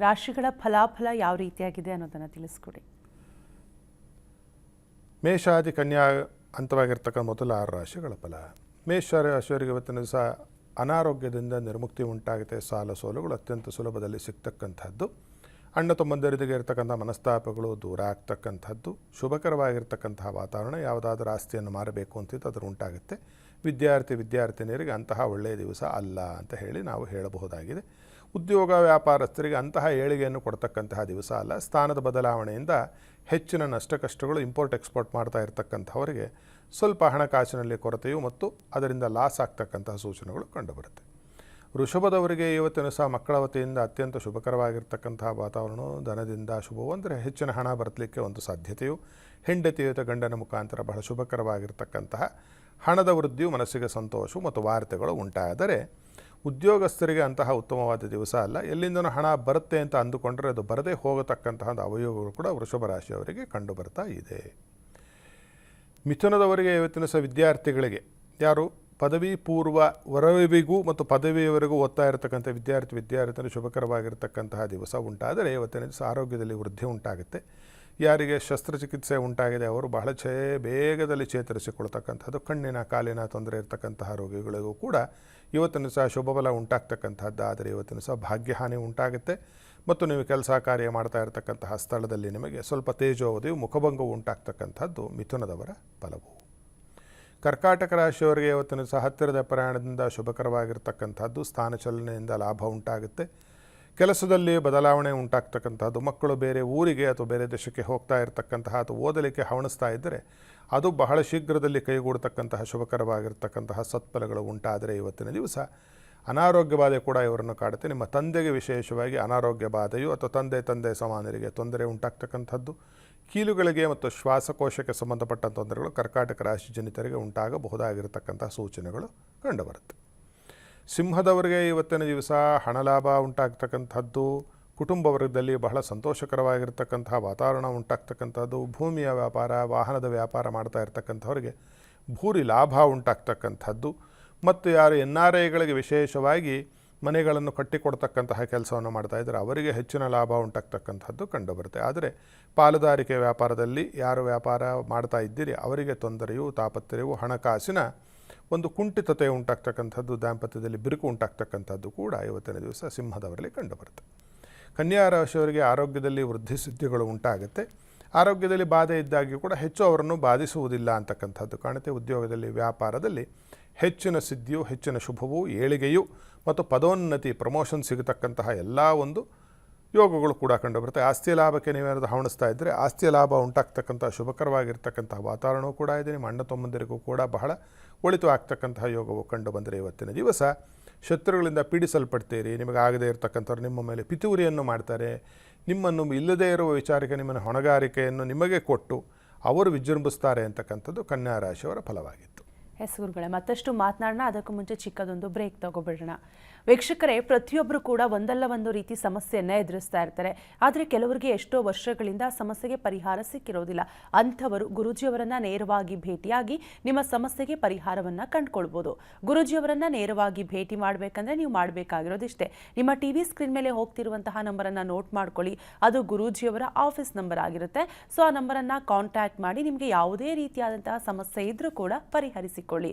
ರಾಶಿಗಳ ಫಲಾಫಲ ಯಾವ ರೀತಿಯಾಗಿದೆ ಅನ್ನೋದನ್ನು ತಿಳಿಸ್ಕೊಡಿ. ಮೇಷಾದಿ ಕನ್ಯಾ ಹಂತವಾಗಿರ್ತಕ್ಕಂಥ ಮೊದಲ 6 ರಾಶಿಗಳ ಫಲ. ಮೇಷ ರಾಶಿಯವರಿಗೆ ಇವತ್ತಿನ ದಿವಸ ಅನಾರೋಗ್ಯದಿಂದ ನಿರ್ಮುಕ್ತಿ ಉಂಟಾಗುತ್ತೆ. ಸಾಲ ಸೋಲುಗಳು ಅತ್ಯಂತ ಸುಲಭದಲ್ಲಿ ಸಿಗ್ತಕ್ಕಂಥದ್ದು. ಅಣ್ಣ ತಮ್ಮಂದಿರಿಗೆ ಇರತಕ್ಕಂಥ ಮನಸ್ತಾಪಗಳು ದೂರ ಆಗ್ತಕ್ಕಂಥದ್ದು. ಶುಭಕರವಾಗಿರ್ತಕ್ಕಂತಹ ವಾತಾವರಣ. ಯಾವುದಾದ್ರೂ ಆಸ್ತಿಯನ್ನು ಮಾರಬೇಕು ಅಂತಿದ್ದು ಅದರ ಉಂಟಾಗುತ್ತೆ. ವಿದ್ಯಾರ್ಥಿನಿಯರಿಗೆ ಅಂತಹ ಒಳ್ಳೆಯ ದಿವಸ ಅಲ್ಲ ಅಂತ ಹೇಳಿ ನಾವು ಹೇಳಬಹುದಾಗಿದೆ. ಉದ್ಯೋಗ ವ್ಯಾಪಾರಸ್ಥರಿಗೆ ಅಂತಹ ಏಳಿಗೆಯನ್ನು ಕೊಡ್ತಕ್ಕಂತಹ ದಿವಸ ಅಲ್ಲ. ಸ್ಥಾನದ ಬದಲಾವಣೆಯಿಂದ ಹೆಚ್ಚಿನ ನಷ್ಟ ಕಷ್ಟಗಳು, ಇಂಪೋರ್ಟ್ ಎಕ್ಸ್ಪೋರ್ಟ್ ಮಾಡ್ತಾ ಇರತಕ್ಕಂಥವರಿಗೆ ಸ್ವಲ್ಪ ಹಣಕಾಸಿನಲ್ಲಿ ಕೊರತೆಯು ಮತ್ತು ಅದರಿಂದ ಲಾಸ್ ಆಗ್ತಕ್ಕಂತಹ ಸೂಚನೆಗಳು ಕಂಡುಬರುತ್ತೆ. ವೃಷಭದವರಿಗೆ ಇವತ್ತಿನ ಸಹ ಮಕ್ಕಳ ವತಿಯಿಂದ ಅತ್ಯಂತ ಶುಭಕರವಾಗಿರ್ತಕ್ಕಂತಹ ವಾತಾವರಣ. ಧನದಿಂದ ಶುಭವು ಅಂದರೆ ಹೆಚ್ಚಿನ ಹಣ ಬರಲಿಕ್ಕೆ ಒಂದು ಸಾಧ್ಯತೆಯು. ಹೆಂಡತಿಯುತ ಗಂಡನ ಮುಖಾಂತರ ಬಹಳ ಶುಭಕರವಾಗಿರ್ತಕ್ಕಂತಹ ಹಣದ ವೃದ್ಧಿಯು, ಮನಸ್ಸಿಗೆ ಸಂತೋಷ ಮತ್ತು ವಾರ್ತೆಗಳು ಉಂಟಾದರೆ, ಉದ್ಯೋಗಸ್ಥರಿಗೆ ಅಂತಹ ಉತ್ತಮವಾದ ದಿವಸ ಅಲ್ಲ. ಎಲ್ಲಿಂದನೂ ಹಣ ಬರುತ್ತೆ ಅಂತ ಅಂದುಕೊಂಡರೆ ಅದು ಬರದೇ ಹೋಗತಕ್ಕಂತಹ ಅವಯೋಗಗಳು ಕೂಡ ವೃಷಭ ರಾಶಿಯವರಿಗೆ ಕಂಡು ಬರ್ತಾ ಇದೆ. ಮಿಥುನದವರಿಗೆ ಇವತ್ತಿನ ಸಹ ವಿದ್ಯಾರ್ಥಿಗಳಿಗೆ, ಯಾರು ಪದವಿ ಪೂರ್ವ ವರವಿಗೂ ಮತ್ತು ಪದವಿಯವರೆಗೂ ಓದ್ತಾ ಇರತಕ್ಕಂಥ ವಿದ್ಯಾರ್ಥಿನಿಯರು ಶುಭಕರವಾಗಿರ್ತಕ್ಕಂತಹ ದಿವಸ ಉಂಟಾದರೆ ಇವತ್ತಿನ ದಿವಸ ಆರೋಗ್ಯದಲ್ಲಿ ವೃದ್ಧಿ ಉಂಟಾಗುತ್ತೆ. ಯಾರಿಗೆ ಶಸ್ತ್ರಚಿಕಿತ್ಸೆ ಉಂಟಾಗಿದೆ ಅವರು ಬಹಳ ಬೇಗದಲ್ಲಿ ಚೇತರಿಸಿಕೊಳ್ತಕ್ಕಂಥದ್ದು. ಕಣ್ಣಿನ ಕಾಲಿನ ತೊಂದರೆ ಇರತಕ್ಕಂತಹ ರೋಗಿಗಳಿಗೂ ಕೂಡ ಇವತ್ತಿನ ಸಹ ಶುಭಬಲ ಉಂಟಾಗ್ತಕ್ಕಂಥದ್ದು. ಆದರೆ ಇವತ್ತಿನ ಸಹ ಭಾಗ್ಯಹಾನಿ ಉಂಟಾಗುತ್ತೆ ಮತ್ತು ನೀವು ಕೆಲಸ ಕಾರ್ಯ ಮಾಡ್ತಾ ಇರತಕ್ಕಂತಹ ಸ್ಥಳದಲ್ಲಿ ನಿಮಗೆ ಸ್ವಲ್ಪ ತೇಜೋವಧಿಯು, ಮುಖಭಂಗವು ಉಂಟಾಗ್ತಕ್ಕಂಥದ್ದು ಮಿಥುನದವರ ಫಲವು. ಕರ್ಕಾಟಕ ರಾಶಿಯವರಿಗೆ ಇವತ್ತಿನ ಸಹ ಹತ್ತಿರದ ಪ್ರಯಾಣದಿಂದ ಶುಭಕರವಾಗಿರ್ತಕ್ಕಂಥದ್ದು. ಸ್ಥಾನ ಚಲನೆಯಿಂದ ಲಾಭ ಉಂಟಾಗುತ್ತೆ. ಕೆಲಸದಲ್ಲಿ ಬದಲಾವಣೆ ಉಂಟಾಗ್ತಕ್ಕಂಥದ್ದು. ಮಕ್ಕಳು ಬೇರೆ ಊರಿಗೆ ಅಥವಾ ಬೇರೆ ದೇಶಕ್ಕೆ ಹೋಗ್ತಾ ಇರತಕ್ಕಂತಹ ಅಥವಾ ಓದಲಿಕ್ಕೆ ಹವಣಿಸ್ತಾ ಇದ್ದರೆ ಅದು ಬಹಳ ಶೀಘ್ರದಲ್ಲಿ ಕೈಗೂಡತಕ್ಕಂತಹ ಶುಭಕರವಾಗಿರ್ತಕ್ಕಂತಹ ಸತ್ಫಲಗಳು ಉಂಟಾದರೆ ಇವತ್ತಿನ ದಿವಸ ಅನಾರೋಗ್ಯ ಬಾಧೆ ಕೂಡ ಇವರನ್ನು ಕಾಡುತ್ತೆ. ನಿಮ್ಮ ತಂದೆಗೆ ವಿಶೇಷವಾಗಿ ಅನಾರೋಗ್ಯ ಬಾಧೆಯು ಅಥವಾ ತಂದೆ ಸಮಾನರಿಗೆ ತೊಂದರೆ ಉಂಟಾಗ್ತಕ್ಕಂಥದ್ದು. ಕೀಲುಗಳಿಗೆ ಮತ್ತು ಶ್ವಾಸಕೋಶಕ್ಕೆ ಸಂಬಂಧಪಟ್ಟ ತೊಂದರೆಗಳು ಕರ್ಕಾಟಕ ರಾಶಿ ಜನಿತರಿಗೆ ಉಂಟಾಗಬಹುದಾಗಿರತಕ್ಕಂಥ ಸೂಚನೆಗಳು ಕಂಡುಬರುತ್ತೆ. ಸಿಂಹದವರಿಗೆ ಇವತ್ತಿನ ದಿವಸ ಹಣ ಲಾಭ ಉಂಟಾಗ್ತಕ್ಕಂಥದ್ದು. ಕುಟುಂಬ ವರ್ಗದಲ್ಲಿ ಬಹಳ ಸಂತೋಷಕರವಾಗಿರ್ತಕ್ಕಂತಹ ವಾತಾವರಣ ಉಂಟಾಗ್ತಕ್ಕಂಥದ್ದು. ಭೂಮಿಯ ವ್ಯಾಪಾರ, ವಾಹನದ ವ್ಯಾಪಾರ ಮಾಡ್ತಾ ಇರ್ತಕ್ಕಂಥವರಿಗೆ ಭೂರಿ ಲಾಭ ಉಂಟಾಗ್ತಕ್ಕಂಥದ್ದು. ಮತ್ತು ಯಾರು NRIಗಳಿಗೆ ವಿಶೇಷವಾಗಿ ಮನೆಗಳನ್ನು ಕಟ್ಟಿಕೊಡ್ತಕ್ಕಂತಹ ಕೆಲಸವನ್ನು ಮಾಡ್ತಾ ಇದ್ದಾರೆ ಅವರಿಗೆ ಹೆಚ್ಚಿನ ಲಾಭ ಉಂಟಾಗ್ತಕ್ಕಂಥದ್ದು ಕಂಡುಬರುತ್ತೆ. ಆದರೆ ಪಾಲುದಾರಿಕೆ ವ್ಯಾಪಾರದಲ್ಲಿ ಯಾರು ವ್ಯಾಪಾರ ಮಾಡ್ತಾ ಇದ್ದೀರಿ ಅವರಿಗೆ ತೊಂದರೆಯು, ತಾಪತ್ರಯವು, ಹಣಕಾಸಿನ ಒಂದು ಕುಂಠಿತತೆ ಉಂಟಾಗ್ತಕ್ಕಂಥದ್ದು, ದಾಂಪತ್ಯದಲ್ಲಿ ಬಿರುಕು ಉಂಟಾಗ್ತಕ್ಕಂಥದ್ದು ಕೂಡ ಇವತ್ತಿನ ದಿವಸ ಸಿಂಹದವರಲ್ಲಿ ಕಂಡುಬರುತ್ತೆ. ಕನ್ಯಾ ರಾಶಿಯವರಿಗೆ ಆರೋಗ್ಯದಲ್ಲಿ ವೃದ್ಧಿ ಸಿದ್ಧಿಗಳು ಉಂಟಾಗುತ್ತೆ. ಆರೋಗ್ಯದಲ್ಲಿ ಬಾಧೆ ಇದ್ದಾಗಿಯೂ ಕೂಡ ಹೆಚ್ಚು ಅವರನ್ನು ಬಾಧಿಸುವುದಿಲ್ಲ ಅಂತಕ್ಕಂಥದ್ದು ಕಾಣುತ್ತೆ. ಉದ್ಯೋಗದಲ್ಲಿ, ವ್ಯಾಪಾರದಲ್ಲಿ ಹೆಚ್ಚಿನ ಸಿದ್ಧಿಯು, ಹೆಚ್ಚಿನ ಶುಭವು, ಏಳಿಗೆಯು ಮತ್ತು ಪದೋನ್ನತಿ, ಪ್ರಮೋಷನ್ ಸಿಗತಕ್ಕಂತಹ ಎಲ್ಲ ಒಂದು ಯೋಗಗಳು ಕೂಡ ಕಂಡುಬರುತ್ತೆ. ಆಸ್ತಿಯ ಲಾಭಕ್ಕೆ ನೀವೇನಾದರೂ ಹವಣಿಸ್ತಾ ಇದ್ದರೆ ಆಸ್ತಿಯ ಲಾಭ ಉಂಟಾಗ್ತಕ್ಕಂಥ ಶುಭಕರವಾಗಿರ್ತಕ್ಕಂತಹ ವಾತಾವರಣವೂ ಕೂಡ ಇದೆ. ನಿಮ್ಮ ಅಣ್ಣ ತಮ್ಮಂದಿರಿಗೂ ಕೂಡ ಬಹಳ ಒಳಿತು ಆಗ್ತಕ್ಕಂತಹ ಯೋಗವು ಕಂಡು ಬಂದರೆ ಇವತ್ತಿನ ದಿವಸ ಶತ್ರುಗಳಿಂದ ಪೀಡಿಸಲ್ಪಡ್ತೀರಿ. ನಿಮಗಾಗದೇ ಇರತಕ್ಕಂಥವ್ರು ನಿಮ್ಮ ಮೇಲೆ ಪಿತೂರಿಯನ್ನು ಮಾಡ್ತಾರೆ. ನಿಮ್ಮನ್ನು ಇಲ್ಲದೇ ಇರುವ ವಿಚಾರಕ್ಕೆ ನಿಮ್ಮನ್ನು ಹೊಣೆಗಾರಿಕೆಯನ್ನು ನಿಮಗೆ ಕೊಟ್ಟು ಅವರು ವಿಜೃಂಭಿಸ್ತಾರೆ ಅಂತಕ್ಕಂಥದ್ದು ಕನ್ಯಾ ರಾಶಿಯವರ ಫಲವಾಗಿತ್ತು. ಗುರುಗಳೇ, ಮತ್ತಷ್ಟು ಮಾತನಾಡೋಣ. ಅದಕ್ಕೂ ಮುಂಚೆ ಚಿಕ್ಕದೊಂದು ಬ್ರೇಕ್ ತಗೋಬಿಡೋಣ. ವೀಕ್ಷಕರೇ, ಪ್ರತಿಯೊಬ್ಬರು ಕೂಡ ಒಂದಲ್ಲ ಒಂದು ರೀತಿ ಸಮಸ್ಯೆಯನ್ನು ಎದುರಿಸ್ತಾ ಇರ್ತಾರೆ. ಆದರೆ ಕೆಲವರಿಗೆ ಎಷ್ಟೋ ವರ್ಷಗಳಿಂದ ಸಮಸ್ಯೆಗೆ ಪರಿಹಾರ ಸಿಕ್ಕಿರೋದಿಲ್ಲ. ಅಂಥವರು ಗುರೂಜಿಯವರನ್ನ ನೇರವಾಗಿ ಭೇಟಿಯಾಗಿ ನಿಮ್ಮ ಸಮಸ್ಯೆಗೆ ಪರಿಹಾರವನ್ನು ಕಂಡುಕೊಳ್ಬೋದು. ಗುರೂಜಿಯವರನ್ನ ನೇರವಾಗಿ ಭೇಟಿ ಮಾಡಬೇಕಂದ್ರೆ ನೀವು ಮಾಡಬೇಕಾಗಿರೋದಿಷ್ಟೇ. ನಿಮ್ಮ TV ಸ್ಕ್ರೀನ್ ಮೇಲೆ ಹೋಗ್ತಿರುವಂತಹ ನಂಬರನ್ನು ನೋಟ್ ಮಾಡ್ಕೊಳ್ಳಿ. ಅದು ಗುರೂಜಿಯವರ ಆಫೀಸ್ ನಂಬರ್ ಆಗಿರುತ್ತೆ. ಸೊ ಆ ನಂಬರನ್ನು ಕಾಂಟ್ಯಾಕ್ಟ್ ಮಾಡಿ ನಿಮಗೆ ಯಾವುದೇ ರೀತಿಯಾದಂತಹ ಸಮಸ್ಯೆ ಇದ್ರೂ ಕೂಡ ಪರಿಹರಿಸಿಕೊಳ್ಳಿ.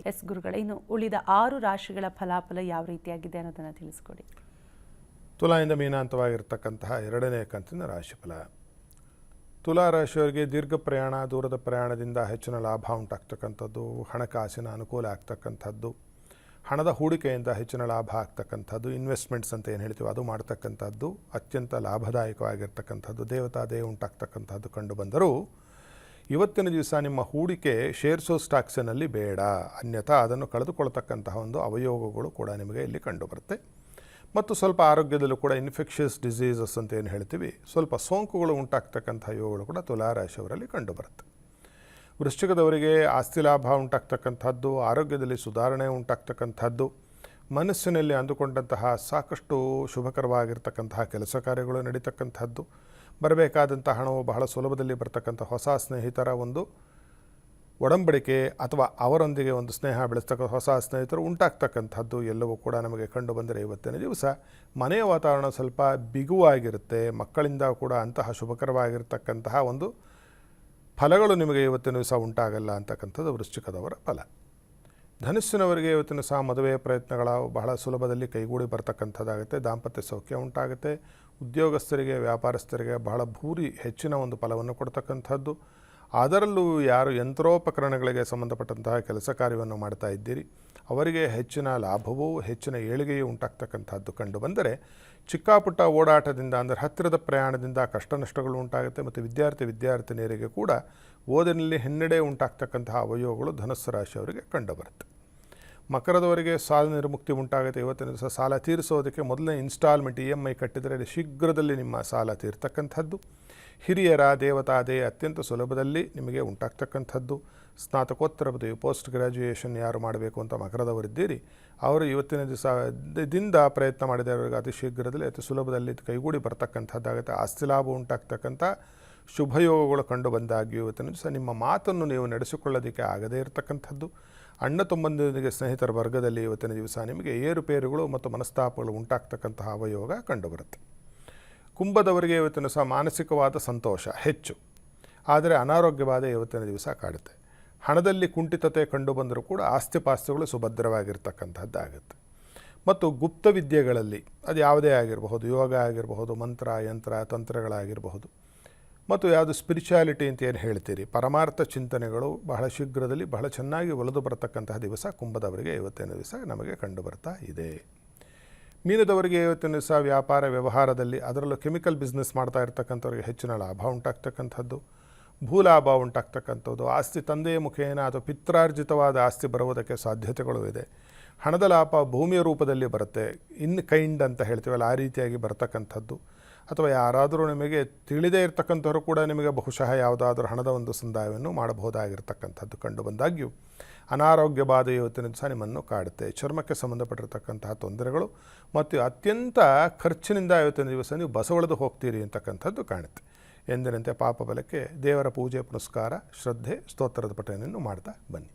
ಗುರುಗಳೇ, ಇನ್ನು ಉಳಿದ 6 ರಾಶಿಗಳ ಫಲಾಫಲ ಯಾವ ರೀತಿಯಾಗಿದೆ ಅನ್ನೋದನ್ನು ತಿಳಿಸ್ಕೊಡಿ. ತುಲಾಯಿಂದ ಮೀನಾಂತವಾಗಿರ್ತಕ್ಕಂತಹ 2ನೇ ಕಂತಿನ ರಾಶಿಫಲ. ತುಲಾ ರಾಶಿಯವರಿಗೆ ದೀರ್ಘ ಪ್ರಯಾಣ, ದೂರದ ಪ್ರಯಾಣದಿಂದ ಹೆಚ್ಚಿನ ಲಾಭ ಉಂಟಾಗ್ತಕ್ಕಂಥದ್ದು. ಹಣಕಾಸಿನ ಅನುಕೂಲ ಆಗ್ತಕ್ಕಂಥದ್ದು. ಹಣದ ಹೂಡಿಕೆಯಿಂದ ಹೆಚ್ಚಿನ ಲಾಭ ಆಗ್ತಕ್ಕಂಥದ್ದು. ಇನ್ವೆಸ್ಟ್ಮೆಂಟ್ಸ್ ಅಂತ ಏನು ಹೇಳ್ತೀವಿ ಅದು ಮಾಡ್ತಕ್ಕಂಥದ್ದು ಅತ್ಯಂತ ಲಾಭದಾಯಕವಾಗಿರ್ತಕ್ಕಂಥದ್ದು. ದೇವತಾದೇಯ ಉಂಟಾಗ್ತಕ್ಕಂಥದ್ದು ಕಂಡು ಬಂದರೂ ಇವತ್ತಿನ ದಿವಸ ನಿಮ್ಮ ಹೂಡಿಕೆ ಶೇರ್ಸು ಸ್ಟಾಕ್ಸಿನಲ್ಲಿ ಬೇಡ, ಅನ್ಯಥಾ ಅದನ್ನು ಕಳೆದುಕೊಳ್ತಕ್ಕಂತಹ ಒಂದು ಅವಯೋಗಗಳು ಕೂಡ ನಿಮಗೆ ಇಲ್ಲಿ ಕಂಡುಬರುತ್ತೆ. ಮತ್ತು ಸ್ವಲ್ಪ ಆರೋಗ್ಯದಲ್ಲೂ ಕೂಡ ಇನ್ಫೆಕ್ಷಿಯಸ್ ಡಿಸೀಸಸ್ ಅಂತ ಏನು ಹೇಳ್ತೀವಿ, ಸ್ವಲ್ಪ ಸೋಂಕುಗಳು ಉಂಟಾಗ್ತಕ್ಕಂಥ ಯೋಗಗಳು ಕೂಡ ತುಲಾರಾಶಿಯವರಲ್ಲಿ ಕಂಡುಬರುತ್ತೆ. ವೃಶ್ಚಿಕದವರಿಗೆ ಆಸ್ತಿ ಲಾಭ ಉಂಟಾಗ್ತಕ್ಕಂಥದ್ದು, ಆರೋಗ್ಯದಲ್ಲಿ ಸುಧಾರಣೆ ಉಂಟಾಗ್ತಕ್ಕಂಥದ್ದು, ಮನಸ್ಸಿನಲ್ಲಿ ಅಂದುಕೊಂಡಂತಹ ಸಾಕಷ್ಟು ಶುಭಕರವಾಗಿರ್ತಕ್ಕಂತಹ ಕೆಲಸ ಕಾರ್ಯಗಳು ನಡೀತಕ್ಕಂಥದ್ದು, ಬರಬೇಕಾದಂಥ ಹಣವು ಬಹಳ ಸುಲಭದಲ್ಲಿ ಬರ್ತಕ್ಕಂಥ ಹೊಸ ಸ್ನೇಹಿತರ ಒಂದು ಒಡಂಬಡಿಕೆ ಅಥವಾ ಅವರೊಂದಿಗೆ ಒಂದು ಸ್ನೇಹ ಬೆಳೆಸ್ತಕ್ಕ ಹೊಸ ಸ್ನೇಹಿತರು ಉಂಟಾಗ್ತಕ್ಕಂಥದ್ದು ಎಲ್ಲವೂ ಕೂಡ ನಮಗೆ ಕಂಡು ಬಂದರೆ ಇವತ್ತಿನ ದಿವಸ ಮನೆಯ ವಾತಾವರಣ ಸ್ವಲ್ಪ ಬಿಗುವಾಗಿರುತ್ತೆ. ಮಕ್ಕಳಿಂದ ಕೂಡ ಅಂತಹ ಶುಭಕರವಾಗಿರ್ತಕ್ಕಂತಹ ಒಂದು ಫಲಗಳು ನಿಮಗೆ ಇವತ್ತಿನ ದಿವಸ ಉಂಟಾಗಲ್ಲ ಅಂತಕ್ಕಂಥದ್ದು ವೃಶ್ಚಿಕದವರ ಫಲ. ಧನುಸ್ಸಿನವರಿಗೆ ಇವತ್ತಿನ ಸಹ ಮದುವೆ ಪ್ರಯತ್ನಗಳ ಬಹಳ ಸುಲಭದಲ್ಲಿ ಕೈಗೂಡಿ ಬರ್ತಕ್ಕಂಥದ್ದಾಗುತ್ತೆ. ದಾಂಪತ್ಯ ಸೌಖ್ಯ ಉಂಟಾಗುತ್ತೆ. ಉದ್ಯೋಗಸ್ಥರಿಗೆ ವ್ಯಾಪಾರಸ್ಥರಿಗೆ ಬಹಳ ಹೆಚ್ಚಿನ ಒಂದು ಫಲವನ್ನು ಕೊಡ್ತಕ್ಕಂಥದ್ದು. ಅದರಲ್ಲೂ ಯಾರು ಯಂತ್ರೋಪಕರಣಗಳಿಗೆ ಸಂಬಂಧಪಟ್ಟಂತಹ ಕೆಲಸ ಕಾರ್ಯವನ್ನು ಮಾಡ್ತಾ ಇದ್ದೀರಿ ಅವರಿಗೆ ಹೆಚ್ಚಿನ ಲಾಭವೂ ಹೆಚ್ಚಿನ ಏಳಿಗೆಯೂ ಉಂಟಾಗ್ತಕ್ಕಂಥದ್ದು ಕಂಡು ಬಂದರೆ, ಚಿಕ್ಕ ಪುಟ್ಟ ಓಡಾಟದಿಂದ ಅಂದರೆ ಹತ್ತಿರದ ಪ್ರಯಾಣದಿಂದ ಕಷ್ಟ ನಷ್ಟಗಳು ಉಂಟಾಗುತ್ತೆ. ಮತ್ತು ವಿದ್ಯಾರ್ಥಿನಿಯರಿಗೆ ಕೂಡ ಓದಿನಲ್ಲಿ ಹಿನ್ನಡೆ ಉಂಟಾಗ್ತಕ್ಕಂತಹ ಅವಯವಗಳು ಧನುಸ್ಸು ರಾಶಿಯವರಿಗೆ ಕಂಡುಬರುತ್ತೆ. ಮಕರದವರಿಗೆ ಸಾಲ ನಿರ್ಮುಕ್ತಿ ಉಂಟಾಗುತ್ತೆ. ಇವತ್ತಿನ ದಿವಸ ಸಾಲ ತೀರಿಸೋದಕ್ಕೆ ಮೊದಲನೇ ಇನ್ಸ್ಟಾಲ್ಮೆಂಟ್ EMI ಕಟ್ಟಿದರೆ ಶೀಘ್ರದಲ್ಲಿ ನಿಮ್ಮ ಸಾಲ ತೀರ್ತಕ್ಕಂಥದ್ದು. ಹಿರಿಯರ ದೇವತಾದೇ ಅತ್ಯಂತ ಸುಲಭದಲ್ಲಿ ನಿಮಗೆ ಉಂಟಾಗ್ತಕ್ಕಂಥದ್ದು. ಸ್ನಾತಕೋತ್ತರ ಪದವಿ ಪೋಸ್ಟ್ ಗ್ರ್ಯಾಜುಯೇಷನ್ ಯಾರು ಮಾಡಬೇಕು ಅಂತ ಮಕರದವರಿದ್ದೀರಿ ಅವರು ಇವತ್ತಿನ ದಿವಸದಿಂದ ಪ್ರಯತ್ನ ಮಾಡಿದವರಿಗೆ ಅತಿ ಶೀಘ್ರದಲ್ಲಿ ಅತಿ ಸುಲಭದಲ್ಲಿ ಕೈಗೂಡಿ ಬರ್ತಕ್ಕಂಥದ್ದಾಗುತ್ತೆ. ಆಸ್ತಿ ಲಾಭ ಉಂಟಾಗ್ತಕ್ಕಂಥ ಶುಭಯೋಗಗಳು ಕಂಡು ಬಂದಾಗ್ಯೂ ಇವತ್ತಿನ ದಿವಸ ನಿಮ್ಮ ಮಾತನ್ನು ನೀವು ನಡೆಸಿಕೊಳ್ಳೋದಕ್ಕೆ ಆಗದೇ ಇರತಕ್ಕಂಥದ್ದು. ಅಣ್ಣ ತಮ್ಮಂದಿರಿಗೆ ಸ್ನೇಹಿತರ ವರ್ಗದಲ್ಲಿ ಇವತ್ತಿನ ದಿವಸ ನಿಮಗೆ ಏರುಪೇರುಗಳು ಮತ್ತು ಮನಸ್ತಾಪಗಳು ಉಂಟಾಗ್ತಕ್ಕಂತಹ ಅವಯೋಗ ಕಂಡುಬರುತ್ತೆ. ಕುಂಭದವರಿಗೆ ಇವತ್ತಿನ ಸಹ ಮಾನಸಿಕವಾದ ಸಂತೋಷ ಹೆಚ್ಚು, ಆದರೆ ಅನಾರೋಗ್ಯವಾದ ಇವತ್ತಿನ ದಿವಸ ಕಾಡುತ್ತೆ. ಹಣದಲ್ಲಿ ಕುಂಠಿತತೆ ಕಂಡು ಬಂದರೂ ಕೂಡ ಆಸ್ತಿಪಾಸ್ತಿಗಳು ಸುಭದ್ರವಾಗಿರ್ತಕ್ಕಂಥದ್ದಾಗುತ್ತೆ. ಮತ್ತು ಗುಪ್ತ ವಿದ್ಯೆಗಳಲ್ಲಿ ಅದು ಯಾವುದೇ ಆಗಿರಬಹುದು, ಯೋಗ ಆಗಿರಬಹುದು, ಮಂತ್ರ ಯಂತ್ರ ತಂತ್ರಗಳಾಗಿರಬಹುದು, ಮತ್ತು ಯಾವುದು ಸ್ಪಿರಿಚುಯಾಲಿಟಿ ಅಂತ ಏನು ಹೇಳ್ತೀರಿ, ಪರಮಾರ್ಥ ಚಿಂತನೆಗಳು ಬಹಳ ಶೀಘ್ರದಲ್ಲಿ ಬಹಳ ಚೆನ್ನಾಗಿ ಒಲಿದು ಬರತಕ್ಕಂತಹ ದಿವಸ ಕುಂಭದವರಿಗೆ ಇವತ್ತಿನ ದಿವಸ ನಮಗೆ ಕಂಡು ಬರ್ತಾ ಇದೆ. ಮೀನದವರಿಗೆ ಇವತ್ತಿನ ದಿವಸ ವ್ಯಾಪಾರ ವ್ಯವಹಾರದಲ್ಲಿ ಅದರಲ್ಲೂ ಕೆಮಿಕಲ್ ಬಿಸ್ನೆಸ್ ಮಾಡ್ತಾ ಇರ್ತಕ್ಕಂಥವ್ರಿಗೆ ಹೆಚ್ಚಿನ ಲಾಭ ಉಂಟಾಗ್ತಕ್ಕಂಥದ್ದು, ಭೂಲಾಭ ಉಂಟಾಗ್ತಕ್ಕಂಥದ್ದು, ಆಸ್ತಿ ತಂದೆಯ ಮುಖೇನ ಅಥವಾ ಪಿತ್ರಾರ್ಜಿತವಾದ ಆಸ್ತಿ ಬರುವುದಕ್ಕೆ ಸಾಧ್ಯತೆಗಳು ಇದೆ. ಹಣದ ಲಾಭ ಭೂಮಿಯ ರೂಪದಲ್ಲಿ ಬರುತ್ತೆ, ಇನ್ ಕೈಂಡ್ ಅಂತ ಹೇಳ್ತೀವಲ್ಲ ಆ ರೀತಿಯಾಗಿ ಬರ್ತಕ್ಕಂಥದ್ದು. ಅಥವಾ ಯಾರಾದರೂ ನಿಮಗೆ ತಿಳಿದೇ ಇರತಕ್ಕಂಥವ್ರು ಕೂಡ ನಿಮಗೆ ಬಹುಶಃ ಯಾವುದಾದ್ರೂ ಹಣದ ಒಂದು ಸಂದಾಯವನ್ನು ಮಾಡಬಹುದಾಗಿರ್ತಕ್ಕಂಥದ್ದು ಕಂಡು ಬಂದಾಗ್ಯೂ ಅನಾರೋಗ್ಯ ಬಾಧೆ ಇವತ್ತಿನ ದಿವಸ ನಿಮ್ಮನ್ನು ಕಾಡುತ್ತೆ. ಚರ್ಮಕ್ಕೆ ಸಂಬಂಧಪಟ್ಟಿರ್ತಕ್ಕಂತಹ ತೊಂದರೆಗಳು ಮತ್ತು ಅತ್ಯಂತ ಖರ್ಚಿನಿಂದ ಇವತ್ತಿನ ದಿವಸ ನೀವು ಬಸವಳೆದು ಹೋಗ್ತೀರಿ ಅಂತಕ್ಕಂಥದ್ದು ಕಾಣುತ್ತೆ. ಎಂದಿನಂತೆ ಪಾಪ ಬಲಕ್ಕೆ ದೇವರ ಪೂಜೆ ಪುನಸ್ಕಾರ ಶ್ರದ್ಧೆ ಸ್ತೋತ್ರದ ಪಠಣೆಯನ್ನು ಮಾಡ್ತಾ ಬನ್ನಿ.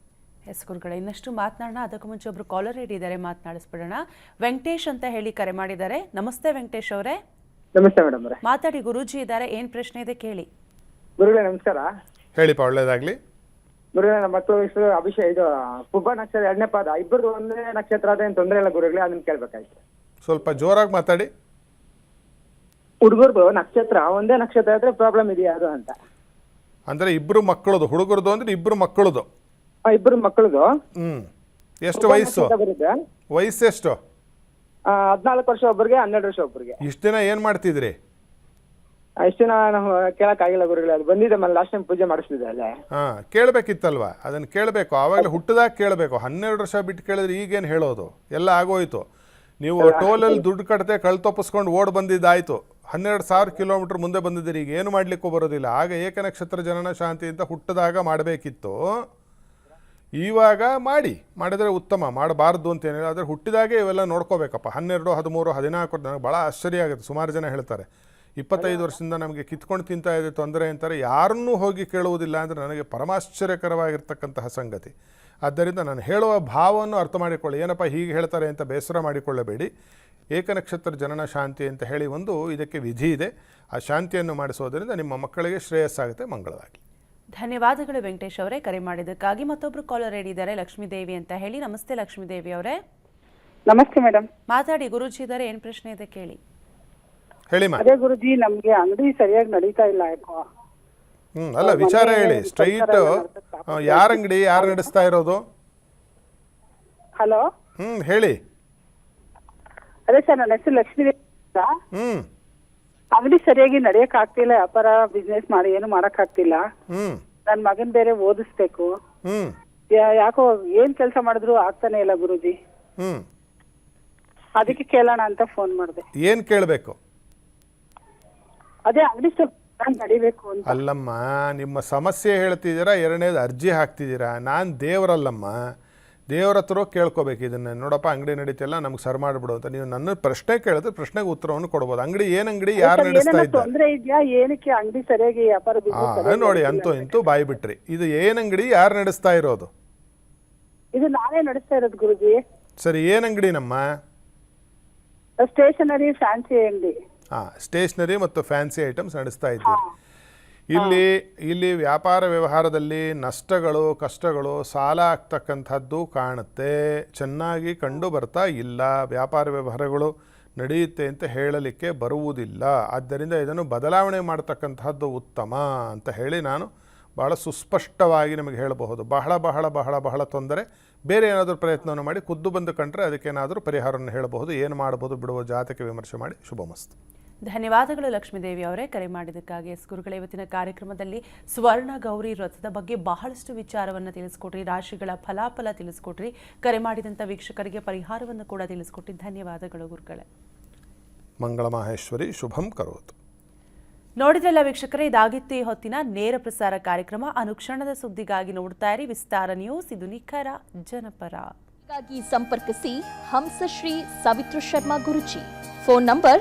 ಎಸ್ ಗುರುಗಳೇ, ಇನ್ನಷ್ಟು ಮಾತನಾಡೋಣ. ಅದಕ್ಕೂ ಮುಂಚೆ ಒಬ್ರು ಕಾಲರ್ ಇದ್ದಾರೆ, ಮಾತನಾಡಿಸ್ಬಿಡೋಣ. ವೆಂಕಟೇಶ್ ಅಂತ ಹೇಳಿ ಕರೆ ಮಾಡಿದ್ದಾರೆ. ನಮಸ್ತೆ ವೆಂಕಟೇಶ್ ಅವರೇ. ನಮಸ್ತೆ ಮೇಡಮ್ ಅವರೇ. ಮಾತಾಡಿ, ಗುರೂಜಿ ಇದ್ದಾರೆ, ಏನ್ ಪ್ರಶ್ನೆ ಇದೆ ಕೇಳಿ. ಗುರುಗಳೇ ನಮಸ್ಕಾರ. ಹೇಳಿಪ್ಪ, ಒಳ್ಳೇದಾಗ್ಲಿ. ಗುರುಗಳೇ, ನಮ್ಮ ಮಕ್ಕಳು ಹೆಸರು ಅಭಿಷೇಕ್, ಇದು ಪುಬ್ಬ ನಕ್ಷತ್ರ 2ನೇ ಪಾದ, ಇಬ್ಬರದು ಒಂದೇ ನಕ್ಷತ್ರ ಅದೇನು ತೊಂದರೆ ಇಲ್ಲ ಗುರುಗಳೇ, ಅದನ್ನ ಕೇಳ್ಬೇಕಾಯ್ತು. ಸ್ವಲ್ಪ ಜೋರಾಗಿ ಮಾತಾಡಿ. ಹುಡುಗರದು ನಕ್ಷತ್ರ ಒಂದೇ ನಕ್ಷತ್ರ ಆದ್ರೆ ಪ್ರಾಬ್ಲಮ್ ಇದೆಯಾ ಅದು ಅಂತ. ಅಂದರೆ ಇಬ್ಬರು ಮಕ್ಕಳದು, ಹುಡುಗರದು ಅಂದ್ರೆ ಇಬ್ಬರು ಮಕ್ಕಳದು. ಇಬ್ಬರು ಮಕ್ಕಳದು. ಎಷ್ಟು ವಯಸ್ಸು? ವಯಸ್ಸೆಷ್ಟು? 14 ವರ್ಷ ಒಬ್ಬರಿಗೆ, 12 ವರ್ಷ ಒಬ್ಬರಿಗೆ. ಇಷ್ಟು ದಿನ ಏನು ಮಾಡ್ತಿದ್ರಿ? ಇಷ್ಟು ದಿನ ನಾವು ಕೇಳಕ್ಕಾಗಿಲ್ಲ ಗುರುಗಳೇ, ಅದು ಬಂದಿದೆ ಮೇಲೆ ಲಾಸ್ಟ್ ಟೈಮ್ ಪೂಜೆ ಮಾಡಿಸ್ತಿದ್ದೆ ಅಲ್ಲೇ. ಕೇಳಬೇಕಿತ್ತಲ್ವಾ, ಅದನ್ನು ಕೇಳಬೇಕು. ಆವಾಗಲೇ ಹುಟ್ಟಿದಾಗ ಕೇಳಬೇಕು. 12 ವರ್ಷ ಬಿಟ್ಟು ಕೇಳಿದ್ರೆ ಈಗೇನು ಹೇಳೋದು, ಎಲ್ಲ ಆಗೋಯ್ತು. ನೀವು ಟೋಲಲ್ಲಿ ದುಡ್ಡು ಕಟ್ಟದೆ ಕಳ್ತೊಪ್ಪಿಸ್ಕೊಂಡು ಓಡ್ ಬಂದಿದ್ದಾಯ್ತು. 12,000 ಕಿಲೋಮೀಟರ್ ಮುಂದೆ ಬಂದಿದ್ದೀರಿ, ಈಗ ಏನು ಮಾಡಲಿಕ್ಕೂ ಬರೋದಿಲ್ಲ. ಆಗ ಏಕನಕ್ಷತ್ರ ಜನನ ಶಾಂತಿ ಅಂತ ಹುಟ್ಟಿದಾಗ ಮಾಡಬೇಕಿತ್ತು. ಇವಾಗ ಮಾಡಿದರೆ ಉತ್ತಮ, ಮಾಡಬಾರ್ದು ಅಂತೇನಿಲ್ಲ. ಆದರೆ ಹುಟ್ಟಿದಾಗೆ ಇವೆಲ್ಲ ನೋಡ್ಕೋಬೇಕಪ್ಪ. 12, 13, 14 ನನಗೆ ಭಾಳ ಆಶ್ಚರ್ಯ ಆಗುತ್ತೆ. ಸುಮಾರು ಜನ ಹೇಳ್ತಾರೆ 25 ವರ್ಷದಿಂದ ನಮಗೆ ಕಿತ್ಕೊಂಡು ತಿಂತಾ ಇದೆ ತೊಂದರೆ ಅಂತಾರೆ. ಯಾರನ್ನೂ ಹೋಗಿ ಕೇಳುವುದಿಲ್ಲ ಅಂದರೆ ನನಗೆ ಪರಮಾಶ್ಚರ್ಯಕರವಾಗಿರ್ತಕ್ಕಂತಹ ಸಂಗತಿ. ಆದ್ದರಿಂದ ನಾನು ಹೇಳುವ ಭಾವವನ್ನು ಅರ್ಥ ಮಾಡಿಕೊಳ್ಳಿ. ಏನಪ್ಪ ಹೀಗೆ ಹೇಳ್ತಾರೆ ಅಂತ ಬೇಸರ ಮಾಡಿಕೊಳ್ಳಬೇಡಿ. ಏಕನಕ್ಷತ್ರ ಜನನ ಶಾಂತಿ ಅಂತ ಹೇಳಿ ಒಂದು ಇದಕ್ಕೆ ವಿಧಿ ಇದೆ. ಆ ಶಾಂತಿಯನ್ನು ಮಾಡಿಸೋದರಿಂದ ನಿಮ್ಮ ಮಕ್ಕಳಿಗೆ ಶ್ರೇಯಸ್ಸಾಗುತ್ತೆ, ಮಂಗಳವಾಗಿ. ಧನ್ಯವಾದಗಳು ವೆಂಕಟೇಶ್ ಅವರೇ, ಕರೆ ಮಾಡಿದ್ದಕ್ಕಾಗಿ. ಮತ್ತೊಬ್ರು ಕಾಲರ್ ಇದ್ದಾರೆ, ಲಕ್ಷ್ಮೀದೇವಿ ಅಂತ ಹೇಳಿ. ನಮಸ್ತೆ ಲಕ್ಷ್ಮೀದೇವಿ ಅವರೇ. ನಮಸ್ತೆ ಮೇಡಮ್. ಮಾತಾಡಿ, ಗುರೂಜಿ ಇದ್ದಾರೆ, ಏನ್ ಪ್ರಶ್ನೆ ಇದೆ ಕೇಳಿ. ಹೇಳಿ. ಅದೇ ಗುರುಜಿ, ನಮ್ಗೆ ಅಂಗಡಿ ಸರಿಯಾಗಿ ನಡೀತಾ ಇಲ್ಲ ಯಾಕೋ. ಅಲ್ಲ, ವಿಚಾರ ಹೇಳಿ ಸ್ಟ್ರೈಟ್. ಯಾರ ಅಂಗಡಿ, ಯಾರು ನಡೆಸ್ತಾ ಇರೋದು? ಹಲೋ. ಹೇಳಿ. ಅದೇ ಸರ್, ನನ್ನ ಹೆಸರು ಲಕ್ಷ್ಮೀದೇವಿ ಅಂತ. ಅಂಗಡಿ ಸರಿಯಾಗಿ ನಡೆಯಕ್ ಆಗ್ತಿಲ್ಲ, ವ್ಯಾಪಾರ ಬಿಸ್ನೆಸ್ ಮಾಡಿ ಏನು ಮಾಡಕ್ ಆಗ್ತಿಲ್ಲ. ನನ್ ಮಗನ್ ಬೇರೆ ಓದಿಸ್ಬೇಕು. ಯಾಕೋ ಏನ್ ಕೆಲಸ ಮಾಡಿದ್ರು ಆಗ್ತಾನೆ ಇಲ್ಲ ಗುರುಜಿ. ಅದಕ್ಕೆ ಕೇಳೋಣ ಅಂತ ಫೋನ್ ಮಾಡಿದೆ. ಏನ್ ಕೇಳಬೇಕು? ಅದೇ ಅಂಗಡಿ ಸ್ವಲ್ಪ ನಡಿಬೇಕು ಅಂತ. ಅಲ್ಲಮ್ಮ, ನಿಮ್ಮ ಸಮಸ್ಯೆ ಹೇಳ್ತಿದ್ದೀರಾ, ಎರಡನೇದು ಅರ್ಜಿ ಹಾಕ್ತಿದ್ದೀರಾ. ನಾನು ದೇವರಲ್ಲಮ್ಮ. ದೇವ್ರ ಹತ್ರ ಕೇಳ್ಕೊಬೇಕು ಇದನ್ನು, ನೋಡಪ್ಪ ಅಂಗಡಿ ನಡೀತಿಲ್ಲ ನಮ್ಗೆ ಸರ್ ಮಾಡಿಬಿಡು ಅಂತ. ನೀವು ನನ್ನ ಪ್ರಶ್ನೆ ಕೇಳಿದ್ರೆ ಪ್ರಶ್ನೆಗೆ ಉತ್ತರವನ್ನು ಕೊಡ್ಬೋದು. ಅಂಗಡಿ ಏನು ಅಂಗಡಿ ಯಾರು ನಡೆಸ್ತಾ ಇದ್ದಾರೆ? ತೊಂದ್ರೆ ಇದೆಯಾ ಏನಕ್ಕೆ ಅಂಗಡಿ ಸರಿಯಾಗಿ ವ್ಯಾಪಾರ business ನೋಡಿ ಅಂತೂ ಇಂತೂ ಬಾಯಿ ಬಿಟ್ರಿ. ಇದು ಏನು ಅಂಗಡಿ ಯಾರು ನಡೆಸ್ತಾ ಇರೋದು? ಇದು ನಾನೇ ನಡೆಸ್ತಾ ಇರೋದು ಗುರುಜಿ. ಸರಿ, ಏನು ಅಂಗಡಿ ನಮ್ಮ? ಸ್ಟೇಷನರಿ ಫ್ಯಾನ್ಸಿ ಅಂಗಡಿ. ಸ್ಟೇಷನರಿ ಮತ್ತು ಫ್ಯಾನ್ಸಿ ಐಟಮ್ಸ್ ನಡೆಸ್ತಾ ಇದ್ದೀರಿ. ಇಲ್ಲಿ ವ್ಯಾಪಾರ ವ್ಯವಹಾರದಲ್ಲಿ ನಷ್ಟಗಳು, ಕಷ್ಟಗಳು, ಸಾಲ ಆಗ್ತಕ್ಕಂಥದ್ದು ಕಾಣುತ್ತೆ, ಚೆನ್ನಾಗಿ ಕಂಡು ಬರ್ತಾ ಇಲ್ಲ. ವ್ಯಾಪಾರ ವ್ಯವಹಾರಗಳು ನಡೆಯುತ್ತೆ ಅಂತ ಹೇಳಲಿಕ್ಕೆ ಬರುವುದಿಲ್ಲ. ಆದ್ದರಿಂದ ಇದನ್ನು ಬದಲಾವಣೆ ಮಾಡ್ತಕ್ಕಂಥದ್ದು ಉತ್ತಮ ಅಂತ ಹೇಳಿ ನಾನು ಭಾಳ ಸುಸ್ಪಷ್ಟವಾಗಿ ನಿಮಗೆ ಹೇಳಬಹುದು. ಬಹಳ ಬಹಳ ಬಹಳ ಬಹಳ ತೊಂದರೆ. ಬೇರೆ ಏನಾದರೂ ಪ್ರಯತ್ನವನ್ನು ಮಾಡಿ ಖುದ್ದು ಬಂದು ಕಂಡ್ರೆ ಅದಕ್ಕೇನಾದರೂ ಪರಿಹಾರವನ್ನು ಹೇಳಬಹುದು. ಏನು ಮಾಡ್ಬೋದು ಬಿಡುವ ಜಾತಕ ವಿಮರ್ಶೆ ಮಾಡಿ. ಶುಭಮಸ್ತು. ಧನ್ಯವಾದಗಳು ಲಕ್ಷ್ಮೀದೇವಿ ಅವರೇ, ಕರೆ ಮಾಡಿದ್ದಕ್ಕಾಗಿ. ಎಸ್ ಗುರುಗಳ ಇವತ್ತಿನ ಕಾರ್ಯಕ್ರಮದಲ್ಲಿ ಸ್ವರ್ಣ ಗೌರಿ ವ್ರತದ ಬಗ್ಗೆ ಬಹಳಷ್ಟು ವಿಚಾರವನ್ನು ತಿಳಿಸ್ಕೊಟ್ರಿ, ರಾಶಿಗಳ ಫಲಾಫಲ ತಿಳಿಸ್ಕೊಟ್ರಿ, ಕರೆ ಮಾಡಿದಂಥ ವೀಕ್ಷಕರಿಗೆ ಪರಿಹಾರವನ್ನು ಕೂಡ ತಿಳಿಸ್ಕೊಟ್ರಿ. ಧನ್ಯವಾದಗಳು ಗುರುಗಳೇ. ಮಂಗಳ ಮಾಹೇಶ್ವರಿ ಶುಭಂ ಕರೋತು. ನೋಡಿದ್ರಲ್ಲ ವೀಕ್ಷಕರೇ, ಇದಾಗಿತ್ತು ಈ ಹೊತ್ತಿನ ನೇರ ಪ್ರಸಾರ ಕಾರ್ಯಕ್ರಮ. ಅನುಕ್ಷಣದ ಸುದ್ದಿಗಾಗಿ ನೋಡ್ತಾ ಇರಿ ವಿಸ್ತಾರ ನ್ಯೂಸ್. ಇದು ನಿಖರ ಜನಪರ. ಸಂಪರ್ಕಿಸಿ ಹಂಸಶ್ರೀ ಸಾವಿತ್ರ ಶರ್ಮಾ ಗುರುಜಿ. Phone number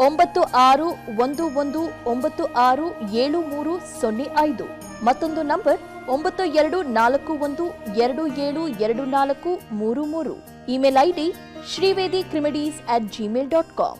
9696737305. ಮತ್ತೊಂದು ನಂಬರ್ 9241272433. Email ID shrivedicrimedes@gmail.com.